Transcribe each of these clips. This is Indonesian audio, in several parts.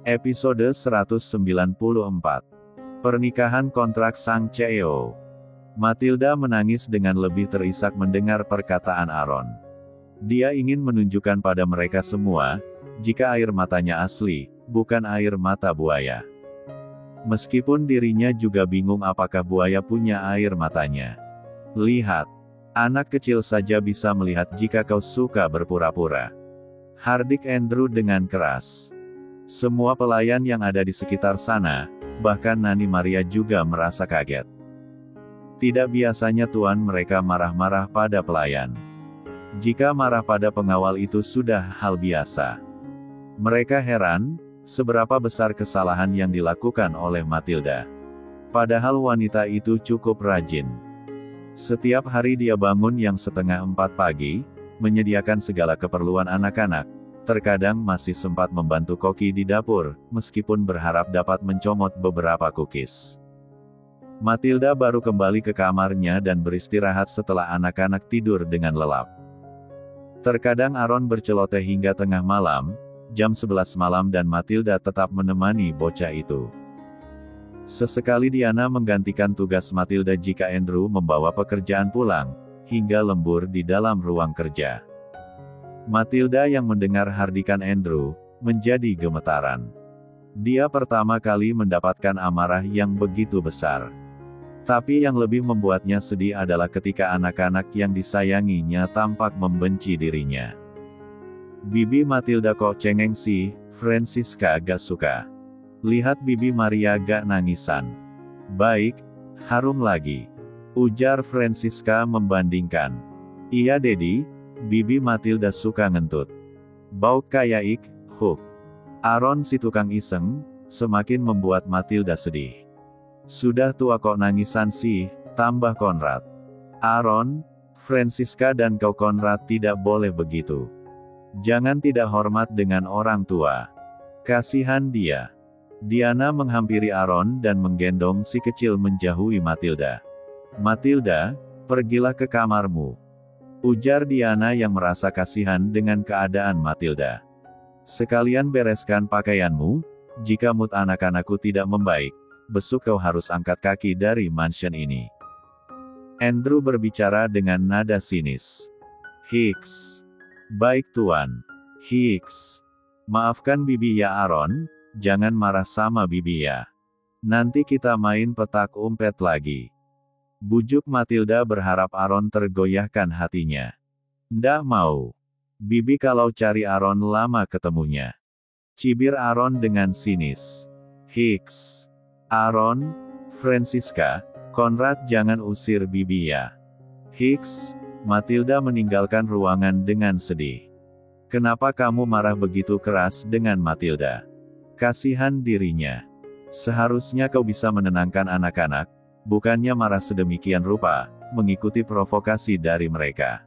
Episode 194. Pernikahan kontrak Sang CEO. Matilda menangis dengan lebih terisak mendengar perkataan Aaron. Dia ingin menunjukkan pada mereka semua, jika air matanya asli, bukan air mata buaya. Meskipun dirinya juga bingung apakah buaya punya air matanya. Lihat, anak kecil saja bisa melihat jika kau suka berpura-pura. Hardik Andrew dengan keras. Semua pelayan yang ada di sekitar sana, bahkan Nani Maria juga merasa kaget. Tidak biasanya tuan mereka marah-marah pada pelayan. Jika marah pada pengawal itu sudah hal biasa. Mereka heran, seberapa besar kesalahan yang dilakukan oleh Matilda. Padahal wanita itu cukup rajin. Setiap hari dia bangun yang 3:30 pagi, menyediakan segala keperluan anak-anak. Terkadang masih sempat membantu koki di dapur, meskipun berharap dapat mencomot beberapa cookies. Matilda baru kembali ke kamarnya dan beristirahat setelah anak-anak tidur dengan lelap. Terkadang Aaron berceloteh hingga tengah malam, jam 11 malam dan Matilda tetap menemani bocah itu. Sesekali Diana menggantikan tugas Matilda jika Andrew membawa pekerjaan pulang, hingga lembur di dalam ruang kerja. Matilda yang mendengar hardikan Andrew, menjadi gemetaran. Dia pertama kali mendapatkan amarah yang begitu besar. Tapi yang lebih membuatnya sedih adalah ketika anak-anak yang disayanginya tampak membenci dirinya. Bibi Matilda kok cengeng sih, Francisca gak suka. Lihat Bibi Maria gak nangisan. Baik, harum lagi. Ujar Francisca membandingkan. Iya Dedi, Bibi Matilda suka ngentut. Bau kayak ik, huk. Aaron si tukang iseng, semakin membuat Matilda sedih. Sudah tua kok nangisan sih, tambah Konrad. Aaron, Francisca dan kau Konrad tidak boleh begitu. Jangan tidak hormat dengan orang tua. Kasihan dia. Diana menghampiri Aaron dan menggendong si kecil menjauhi Matilda. Matilda, pergilah ke kamarmu. Ujar Diana yang merasa kasihan dengan keadaan Matilda. Sekalian bereskan pakaianmu, jika mood anak-anakku tidak membaik, besok kau harus angkat kaki dari mansion ini. Andrew berbicara dengan nada sinis. Hicks. Baik tuan. Hicks. Maafkan Bibi ya Aaron, jangan marah sama Bibi ya. Nanti kita main petak umpet lagi. Bujuk Matilda berharap Aaron tergoyahkan hatinya. Ndak mau. Bibi kalau cari Aaron lama ketemunya. Cibir Aaron dengan sinis. Hicks. Aaron, Francisca, Konrad jangan usir Bibi ya. Hicks, Matilda meninggalkan ruangan dengan sedih. Kenapa kamu marah begitu keras dengan Matilda? Kasihan dirinya. Seharusnya kau bisa menenangkan anak-anak, bukannya marah sedemikian rupa, mengikuti provokasi dari mereka.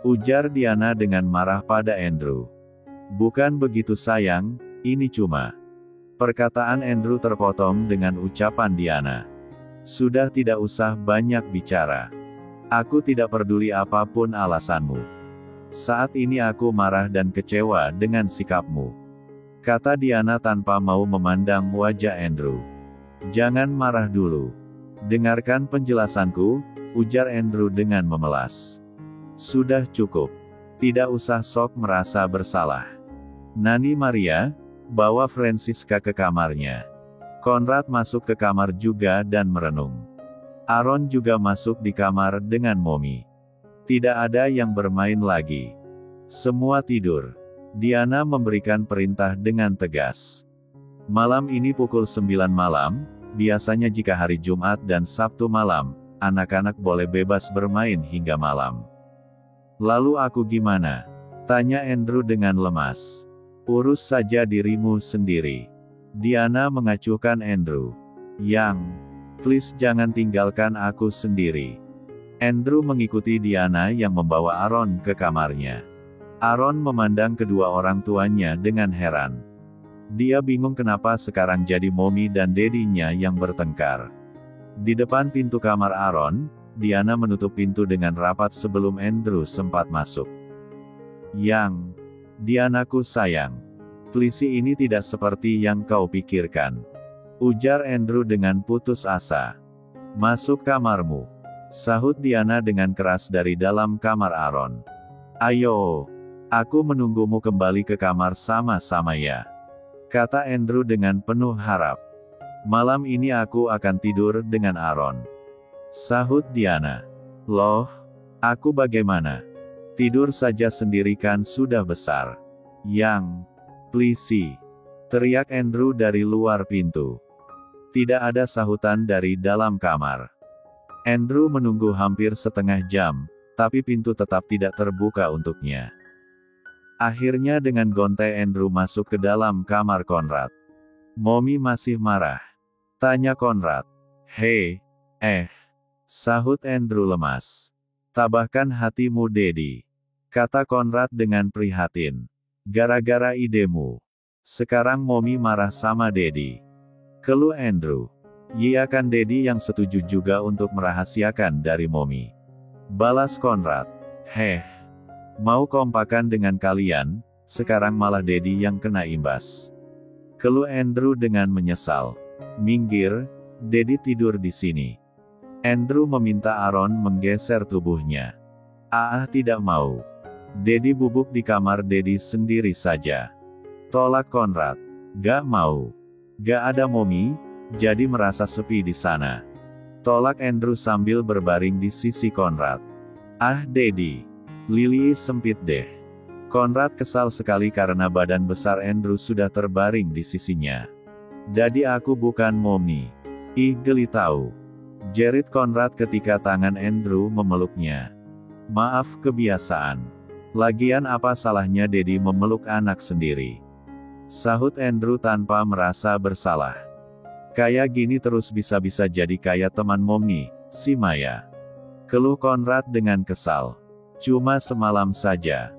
Ujar Diana dengan marah pada Andrew. Bukan begitu sayang, ini cuma. Perkataan Andrew terpotong dengan ucapan Diana. Sudah tidak usah banyak bicara. Aku tidak peduli apapun alasanmu. Saat ini aku marah dan kecewa dengan sikapmu. Kata Diana tanpa mau memandang wajah Andrew. Jangan marah dulu. Dengarkan penjelasanku, ujar Andrew dengan memelas. Sudah cukup. Tidak usah sok merasa bersalah. Nani Maria, bawa Francisca ke kamarnya. Konrad masuk ke kamar juga dan merenung. Aaron juga masuk di kamar dengan Mommy. Tidak ada yang bermain lagi. Semua tidur. Diana memberikan perintah dengan tegas. Malam ini pukul 9 malam, biasanya jika hari Jumat dan Sabtu malam, anak-anak boleh bebas bermain hingga malam. Lalu aku gimana? Tanya Andrew dengan lemas. Urus saja dirimu sendiri. Diana mengacuhkan Andrew. Yang, please jangan tinggalkan aku sendiri. Andrew mengikuti Diana yang membawa Aaron ke kamarnya. Aaron memandang kedua orang tuanya dengan heran. Dia bingung kenapa sekarang jadi Mommy dan Daddy-nya yang bertengkar. Di depan pintu kamar Aaron, Diana menutup pintu dengan rapat sebelum Andrew sempat masuk. Yang, Dianaku sayang. Klisi ini tidak seperti yang kau pikirkan. Ujar Andrew dengan putus asa. Masuk kamarmu. Sahut Diana dengan keras dari dalam kamar Aaron. Ayo. Aku menunggumu kembali ke kamar sama-sama ya. Kata Andrew dengan penuh harap. Malam ini aku akan tidur dengan Aaron. Sahut Diana. Loh, aku bagaimana? Tidur saja sendiri kan sudah besar. Yang, klisi. Teriak Andrew dari luar pintu. Tidak ada sahutan dari dalam kamar. Andrew menunggu hampir setengah jam, tapi pintu tetap tidak terbuka untuknya. Akhirnya dengan gontai Andrew masuk ke dalam kamar Conrad. Mommy masih marah. Tanya Conrad. Hei, sahut Andrew lemas. Tabahkan hatimu Daddy. Kata Conrad dengan prihatin. Gara-gara idemu. Sekarang Mommy marah sama Daddy. Keluh Andrew. Iya kan Daddy yang setuju juga untuk merahasiakan dari Mommy. Balas Conrad. Mau kompakan dengan kalian, sekarang malah Daddy yang kena imbas. Keluh Andrew dengan menyesal. Minggir, Daddy tidur di sini. Andrew meminta Aaron menggeser tubuhnya. Tidak mau. Daddy bubuk di kamar Daddy sendiri saja. Tolak Conrad. Gak mau. Gak ada Mommy, jadi merasa sepi di sana. Tolak Andrew sambil berbaring di sisi Conrad. Daddy. Lili sempit deh. Conrad kesal sekali karena badan besar Andrew sudah terbaring di sisinya. Daddy aku bukan Mommy. Geli tahu. Jerit Conrad ketika tangan Andrew memeluknya. Maaf kebiasaan. Lagian apa salahnya Daddy memeluk anak sendiri? Sahut Andrew tanpa merasa bersalah. Kayak gini terus bisa-bisa jadi kayak teman Mommy, si Maya. Keluh Conrad dengan kesal. Cuma semalam saja.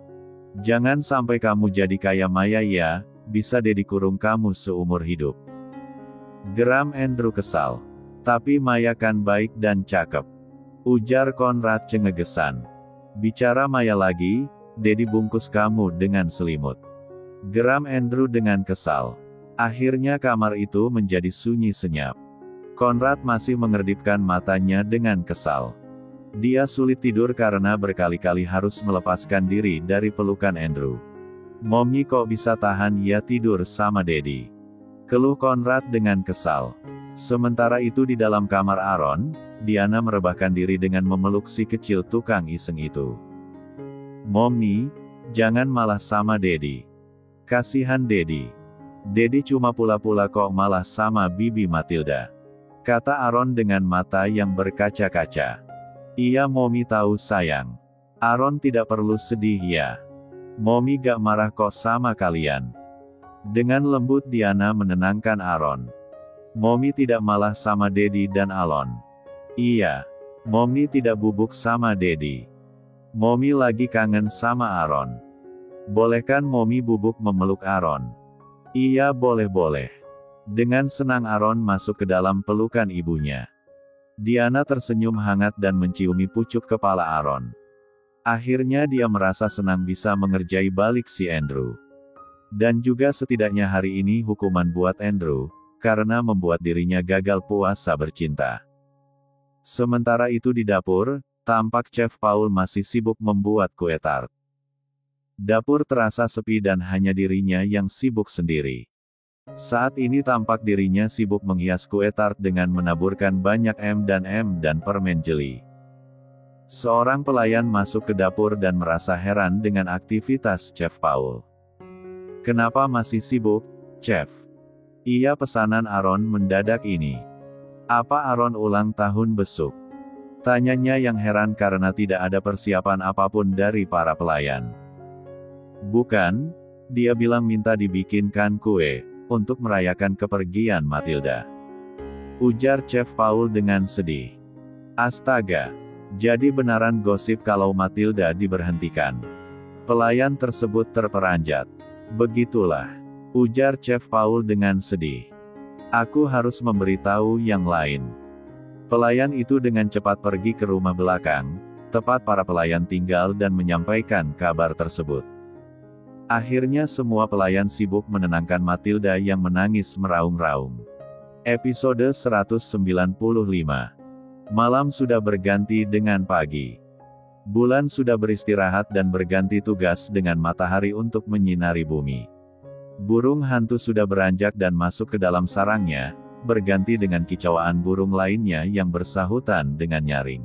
Jangan sampai kamu jadi kayak Maya ya, bisa Daddy kurung kamu seumur hidup. Geram Andrew kesal. Tapi Maya kan baik dan cakep. Ujar Conrad cengegesan. Bicara Maya lagi, Daddy bungkus kamu dengan selimut. Geram Andrew dengan kesal. Akhirnya kamar itu menjadi sunyi senyap. Conrad masih mengerdipkan matanya dengan kesal. Dia sulit tidur karena berkali-kali harus melepaskan diri dari pelukan Andrew. Mommy kok bisa tahan ya tidur sama Daddy? Keluh Conrad dengan kesal. Sementara itu di dalam kamar Aaron, Diana merebahkan diri dengan memeluk si kecil tukang iseng itu. Mommy, jangan malah sama Daddy. Kasihan Daddy. Daddy cuma pula-pula kok malah sama Bibi Matilda. Kata Aaron dengan mata yang berkaca-kaca. Iya Mommy tahu sayang. Aaron tidak perlu sedih ya. Mommy gak marah kok sama kalian. Dengan lembut Diana menenangkan Aaron. Mommy tidak malah sama Daddy dan Alon. Iya. Mommy tidak bubuk sama Daddy. Mommy lagi kangen sama Aaron. Bolehkan Mommy bubuk memeluk Aaron? Iya boleh-boleh. Dengan senang Aaron masuk ke dalam pelukan ibunya. Diana tersenyum hangat dan menciumi pucuk kepala Aaron. Akhirnya dia merasa senang bisa mengerjai balik si Andrew. Dan juga setidaknya hari ini hukuman buat Andrew, karena membuat dirinya gagal puasa bercinta. Sementara itu di dapur, tampak Chef Paul masih sibuk membuat kue tart. Dapur terasa sepi dan hanya dirinya yang sibuk sendiri. Saat ini tampak dirinya sibuk menghias kue tart dengan menaburkan banyak M dan permen jeli. Seorang pelayan masuk ke dapur dan merasa heran dengan aktivitas Chef Paul. Kenapa masih sibuk, Chef? Iya pesanan Aaron mendadak ini. Apa Aaron ulang tahun besok? Tanyanya yang heran karena tidak ada persiapan apapun dari para pelayan. Bukan, dia bilang minta dibikinkan kue, untuk merayakan kepergian Matilda. Ujar Chef Paul dengan sedih. Astaga, jadi benaran gosip kalau Matilda diberhentikan. Pelayan tersebut terperanjat. Begitulah. Ujar Chef Paul dengan sedih. Aku harus memberitahu yang lain. Pelayan itu dengan cepat pergi ke rumah belakang, tepat para pelayan tinggal dan menyampaikan kabar tersebut. Akhirnya semua pelayan sibuk menenangkan Matilda yang menangis meraung-raung. Episode 195. Malam sudah berganti dengan pagi. Bulan sudah beristirahat dan berganti tugas dengan matahari untuk menyinari bumi. Burung hantu sudah beranjak dan masuk ke dalam sarangnya, berganti dengan kicauan burung lainnya yang bersahutan dengan nyaring.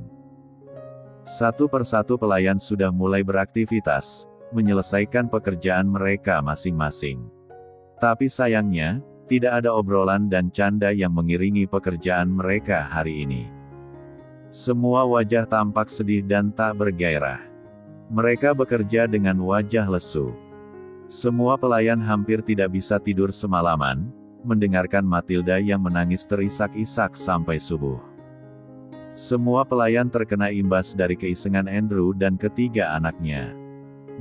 Satu persatu pelayan sudah mulai beraktivitas, menyelesaikan pekerjaan mereka masing-masing. Tapi sayangnya, tidak ada obrolan dan canda yang mengiringi pekerjaan mereka hari ini. Semua wajah tampak sedih dan tak bergairah. Mereka bekerja dengan wajah lesu. Semua pelayan hampir tidak bisa tidur semalaman, mendengarkan Matilda yang menangis terisak-isak sampai subuh. Semua pelayan terkena imbas dari keisengan Andrew dan ketiga anaknya.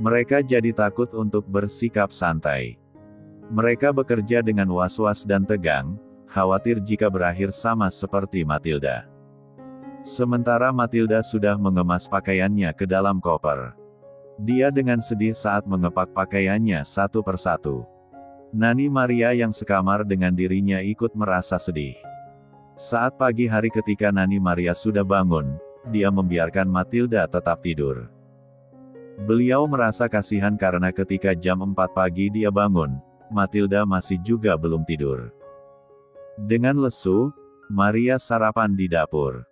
Mereka jadi takut untuk bersikap santai. Mereka bekerja dengan was-was dan tegang, khawatir jika berakhir sama seperti Matilda. Sementara Matilda sudah mengemas pakaiannya ke dalam koper. Dia dengan sedih saat mengepak pakaiannya satu persatu. Nani Maria yang sekamar dengan dirinya ikut merasa sedih. Saat pagi hari ketika Nani Maria sudah bangun, dia membiarkan Matilda tetap tidur. Beliau merasa kasihan karena ketika jam 4 pagi dia bangun, Matilda masih juga belum tidur. Dengan lesu, Maria sarapan di dapur.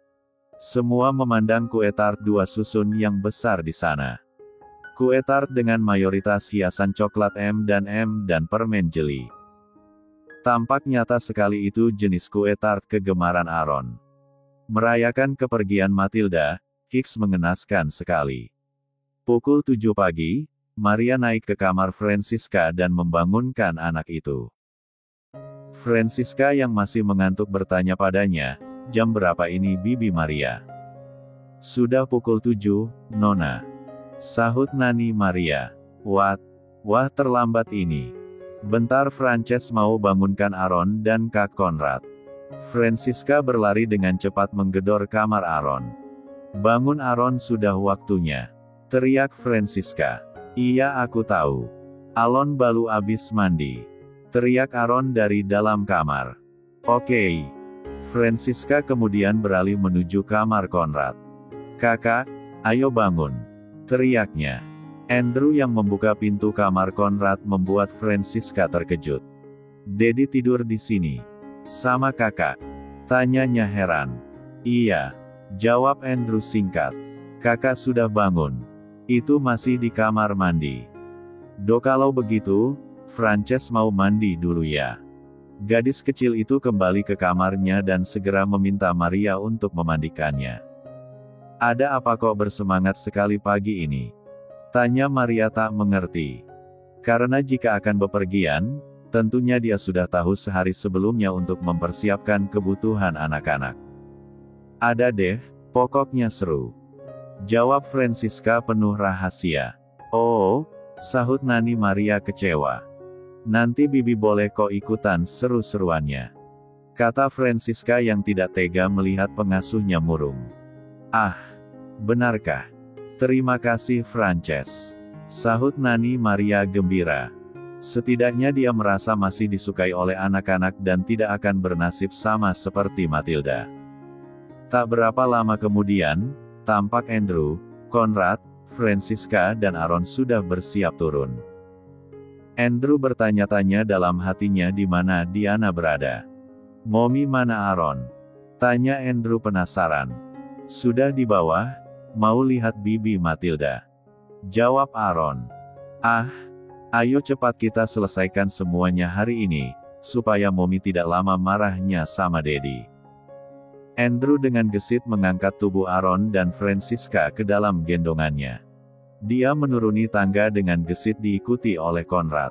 Semua memandang kue tart 2 susun yang besar di sana. Kue tart dengan mayoritas hiasan coklat M&M dan permen jeli. Tampak nyata sekali itu jenis kue tart kegemaran Aaron. Merayakan kepergian Matilda, Hicks mengenaskan sekali. Pukul 7 pagi, Maria naik ke kamar Francisca dan membangunkan anak itu. Francisca yang masih mengantuk bertanya padanya, "Jam berapa ini Bibi Maria?" "Sudah pukul 7, Nona," sahut Nani Maria. Wah terlambat ini. Bentar Frances mau bangunkan Aaron dan Kak Conrad." Francisca berlari dengan cepat menggedor kamar Aaron. "Bangun Aaron, sudah waktunya," teriak Francisca. "Iya aku tahu. Alon baru abis mandi," teriak Aaron dari dalam kamar. "Oke." Francisca kemudian beralih menuju kamar Conrad. "Kakak, ayo bangun," teriaknya. Andrew yang membuka pintu kamar Conrad membuat Francisca terkejut. "Dedi tidur di sini sama kakak?" tanyanya heran. "Iya," jawab Andrew singkat. "Kakak sudah bangun. Itu masih di kamar mandi." Kalau begitu, Frances mau mandi dulu ya." Gadis kecil itu kembali ke kamarnya dan segera meminta Maria untuk memandikannya. "Ada apa kok bersemangat sekali pagi ini?" tanya Maria tak mengerti. Karena jika akan bepergian, tentunya dia sudah tahu sehari sebelumnya untuk mempersiapkan kebutuhan anak-anak. "Ada deh, pokoknya seru," jawab Francisca penuh rahasia. "Oh," sahut Nani Maria kecewa. "Nanti Bibi boleh kok ikutan seru-seruannya," kata Francisca yang tidak tega melihat pengasuhnya murung. "Ah, benarkah? Terima kasih Frances," sahut Nani Maria gembira. Setidaknya dia merasa masih disukai oleh anak-anak dan tidak akan bernasib sama seperti Matilda. Tak berapa lama kemudian, tampak Andrew, Conrad, Francisca dan Aaron sudah bersiap turun. Andrew bertanya-tanya dalam hatinya di mana Diana berada. "Mommy mana Aaron?" tanya Andrew penasaran. "Sudah di bawah, mau lihat Bibi Matilda," jawab Aaron. "Ah, ayo cepat kita selesaikan semuanya hari ini, supaya Mommy tidak lama marahnya sama Daddy." Andrew dengan gesit mengangkat tubuh Aaron dan Francisca ke dalam gendongannya. Dia menuruni tangga dengan gesit diikuti oleh Conrad.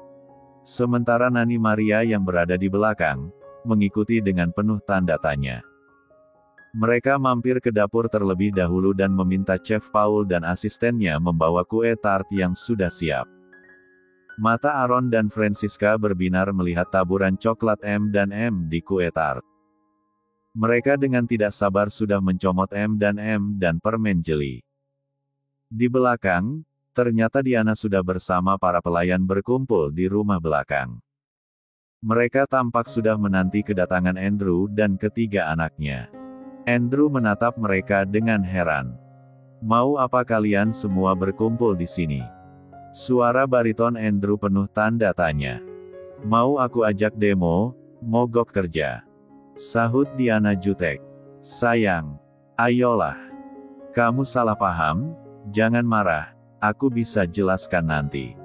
Sementara Nani Maria yang berada di belakang, mengikuti dengan penuh tanda tanya. Mereka mampir ke dapur terlebih dahulu dan meminta Chef Paul dan asistennya membawa kue tart yang sudah siap. Mata Aaron dan Francisca berbinar melihat taburan coklat M&M di kue tart. Mereka dengan tidak sabar sudah mencomot M dan permen jeli. Di belakang, ternyata Diana sudah bersama para pelayan berkumpul di rumah belakang. Mereka tampak sudah menanti kedatangan Andrew dan ketiga anaknya. Andrew menatap mereka dengan heran. "Mau apa kalian semua berkumpul di sini?" Suara bariton Andrew penuh tanda tanya. "Mau aku ajak demo, mogok kerja," sahut Diana jutek. "Sayang, ayolah. Kamu salah paham, jangan marah, aku bisa jelaskan nanti."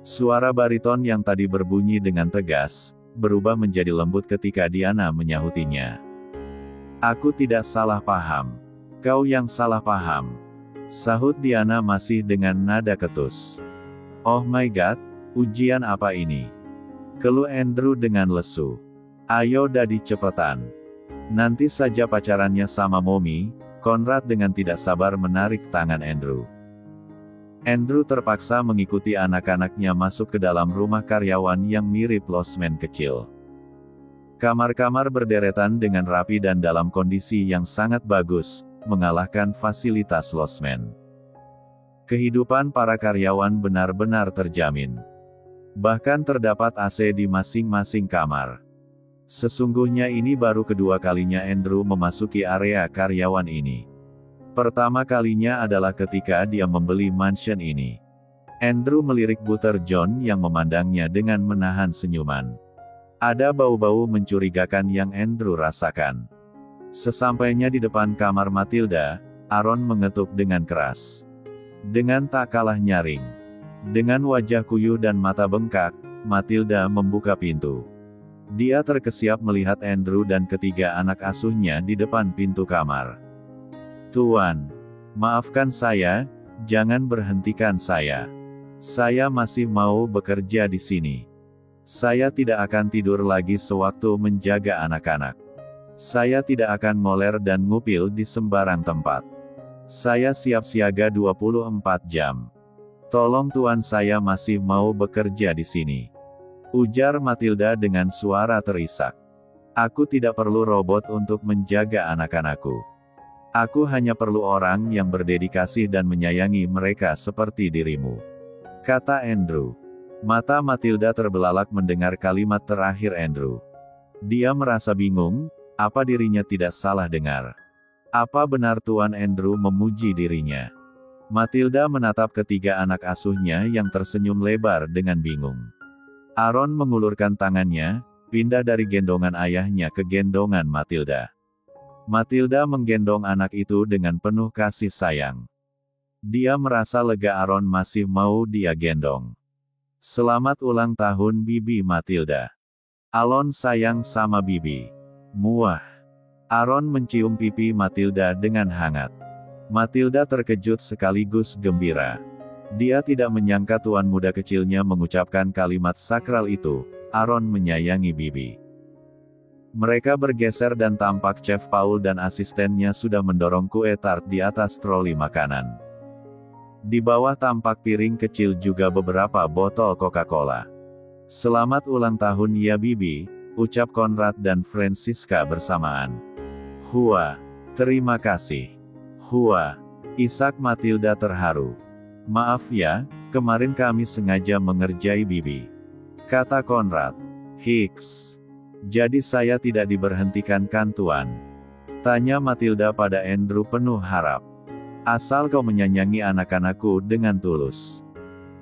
Suara bariton yang tadi berbunyi dengan tegas, berubah menjadi lembut ketika Diana menyahutinya. "Aku tidak salah paham. Kau yang salah paham," sahut Diana masih dengan nada ketus. "Oh my god, ujian apa ini?" keluh Andrew dengan lesu. "Ayo Daddy cepetan. Nanti saja pacarannya sama Mommy." Conrad dengan tidak sabar menarik tangan Andrew. Andrew terpaksa mengikuti anak-anaknya masuk ke dalam rumah karyawan yang mirip losmen kecil. Kamar-kamar berderetan dengan rapi dan dalam kondisi yang sangat bagus, mengalahkan fasilitas losmen. Kehidupan para karyawan benar-benar terjamin. Bahkan terdapat AC di masing-masing kamar. Sesungguhnya ini baru kedua kalinya Andrew memasuki area karyawan ini. Pertama kalinya adalah ketika dia membeli mansion ini. Andrew melirik Butter John yang memandangnya dengan menahan senyuman. Ada bau-bau mencurigakan yang Andrew rasakan. Sesampainya di depan kamar Matilda, Aaron mengetuk dengan keras. Dengan tak kalah nyaring. Dengan wajah kuyuh dan mata bengkak, Matilda membuka pintu. Dia terkesiap melihat Andrew dan ketiga anak asuhnya di depan pintu kamar. "Tuan, maafkan saya, jangan berhentikan saya. Saya masih mau bekerja di sini. Saya tidak akan tidur lagi sewaktu menjaga anak-anak. Saya tidak akan moler dan ngupil di sembarang tempat. Saya siap siaga 24 jam. Tolong Tuan, saya masih mau bekerja di sini," ujar Matilda dengan suara terisak. "Aku tidak perlu robot untuk menjaga anak-anakku. Aku hanya perlu orang yang berdedikasi dan menyayangi mereka seperti dirimu," kata Andrew. Mata Matilda terbelalak mendengar kalimat terakhir Andrew. Dia merasa bingung, apa dirinya tidak salah dengar? Apa benar Tuan Andrew memuji dirinya? Matilda menatap ketiga anak asuhnya yang tersenyum lebar dengan bingung. Aaron mengulurkan tangannya, pindah dari gendongan ayahnya ke gendongan Matilda. Matilda menggendong anak itu dengan penuh kasih sayang. Dia merasa lega Aaron masih mau dia gendong. "Selamat ulang tahun Bibi Matilda. Alon sayang sama Bibi." Muah. Aaron mencium pipi Matilda dengan hangat. Matilda terkejut sekaligus gembira. Dia tidak menyangka tuan muda kecilnya mengucapkan kalimat sakral itu, "Aaron menyayangi Bibi." Mereka bergeser dan tampak Chef Paul dan asistennya sudah mendorong kue tart di atas troli makanan. Di bawah tampak piring kecil juga beberapa botol Coca-Cola. "Selamat ulang tahun ya Bibi," ucap Conrad dan Francisca bersamaan. "Hua, terima kasih. Hua," isak Matilda terharu. "Maaf ya, kemarin kami sengaja mengerjai Bibi," kata Conrad. "Hiks. Jadi saya tidak diberhentikan kan Tuan?" tanya Matilda pada Andrew penuh harap. "Asal kau menyayangi anak-anakku dengan tulus,"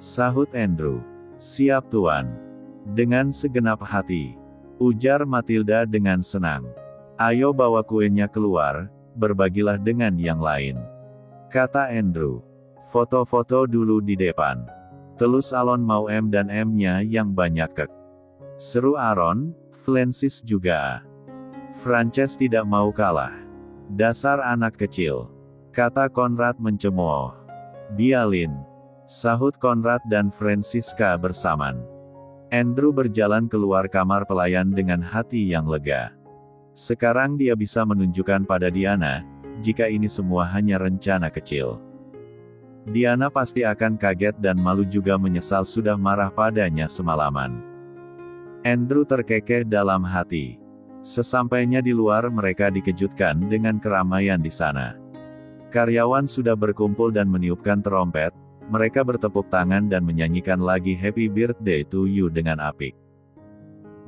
sahut Andrew. "Siap Tuan. Dengan segenap hati," ujar Matilda dengan senang. "Ayo bawa kuenya keluar, berbagilah dengan yang lain," kata Andrew. "Foto-foto dulu di depan. Telus Alon mau dan M-nya yang banyak kek," seru Aaron. "Francis juga. Frances tidak mau kalah. Dasar anak kecil," kata Conrad mencemooh. "Bialin," sahut Conrad dan Francisca bersamaan. Andrew berjalan keluar kamar pelayan dengan hati yang lega. Sekarang dia bisa menunjukkan pada Diana, jika ini semua hanya rencana kecil. Diana pasti akan kaget dan malu juga menyesal sudah marah padanya semalaman. Andrew terkekeh dalam hati. Sesampainya di luar mereka dikejutkan dengan keramaian di sana. Karyawan sudah berkumpul dan meniupkan trompet, mereka bertepuk tangan dan menyanyikan lagi Happy Birthday to You dengan apik.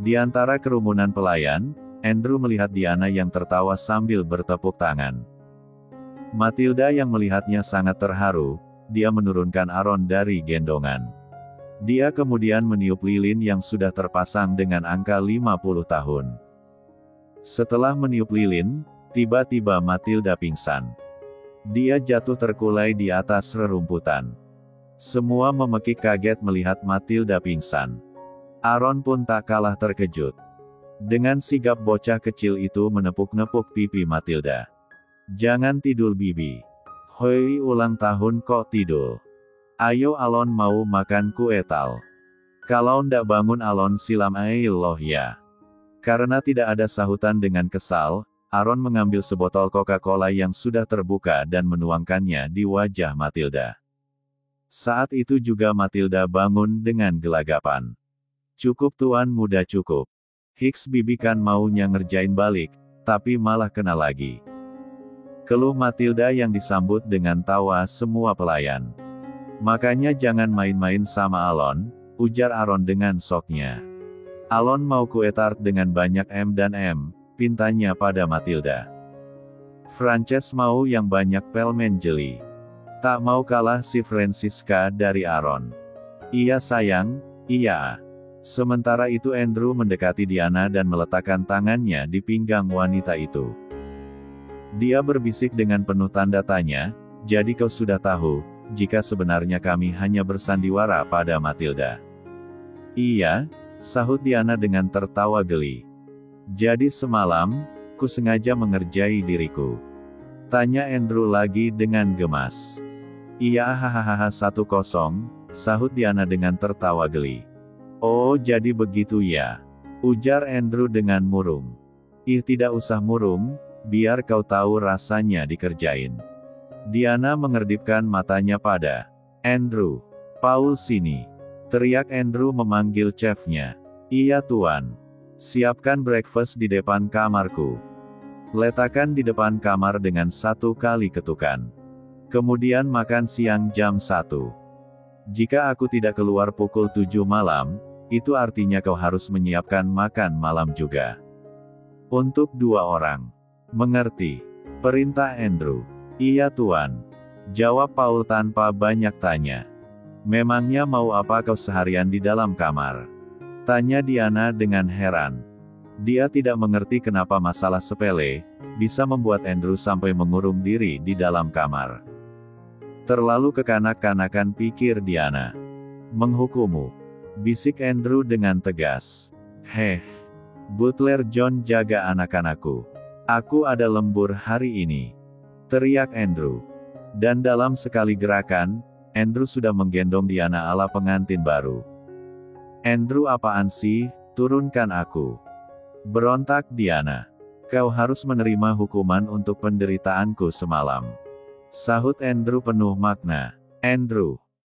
Di antara kerumunan pelayan, Andrew melihat Diana yang tertawa sambil bertepuk tangan. Matilda yang melihatnya sangat terharu, dia menurunkan Aaron dari gendongan. Dia kemudian meniup lilin yang sudah terpasang dengan angka 50 tahun. Setelah meniup lilin, tiba-tiba Matilda pingsan. Dia jatuh terkulai di atas rerumputan. Semua memekik kaget melihat Matilda pingsan. Aaron pun tak kalah terkejut. Dengan sigap bocah kecil itu menepuk-nepuk pipi Matilda. "Jangan tidur bibi. Hoi ulang tahun kok tidur. Ayo Alon mau makan kue tal. Kalau ndak bangun Alon silam loh ya." Karena tidak ada sahutan dengan kesal, Aaron mengambil sebotol Coca-Cola yang sudah terbuka dan menuangkannya di wajah Matilda. Saat itu juga Matilda bangun dengan gelagapan. "Cukup tuan muda cukup. Hiks bibi kan maunya ngerjain balik, tapi malah kena lagi." Keluh Matilda yang disambut dengan tawa semua pelayan. "Makanya jangan main-main sama Alon," ujar Aaron dengan soknya. "Alon mau kue tart dengan banyak M dan M, pintanya pada Matilda. Frances mau yang banyak permen jeli. Tak mau kalah si Francisca dari Aaron. Iya sayang, iya." Sementara itu Andrew mendekati Diana dan meletakkan tangannya di pinggang wanita itu. Dia berbisik dengan penuh tanda tanya, "Jadi kau sudah tahu, jika sebenarnya kami hanya bersandiwara pada Matilda?" "Iya," sahut Diana dengan tertawa geli. "Jadi semalam, ku sengaja mengerjai diriku?" tanya Andrew lagi dengan gemas. "Iya hahaha 10, sahut Diana dengan tertawa geli. "Oh jadi begitu ya," ujar Andrew dengan murung. "Ih tidak usah murung, biar kau tahu rasanya dikerjain." Diana mengerdipkan matanya pada Andrew. "Paul sini," teriak Andrew memanggil chefnya. "Iya tuan. Siapkan breakfast di depan kamarku. Letakkan di depan kamar dengan 1 kali ketukan. Kemudian makan siang jam 1. Jika aku tidak keluar pukul 7 malam, itu artinya kau harus menyiapkan makan malam juga. Untuk 2 orang. Mengerti?" perintah Andrew. "Iya tuan," jawab Paul tanpa banyak tanya. "Memangnya mau apa kau seharian di dalam kamar?" tanya Diana dengan heran. Dia tidak mengerti kenapa masalah sepele bisa membuat Andrew sampai mengurung diri di dalam kamar. "Terlalu kekanak-kanakan," pikir Diana. "Menghukummu," bisik Andrew dengan tegas. "Heh, Butler John jaga anak-anakku. Aku ada lembur hari ini," teriak Andrew. Dan dalam sekali gerakan, Andrew sudah menggendong Diana ala pengantin baru. "Andrew apaan sih, turunkan aku," berontak Diana. "Kau harus menerima hukuman untuk penderitaanku semalam," sahut Andrew penuh makna. "Andrew,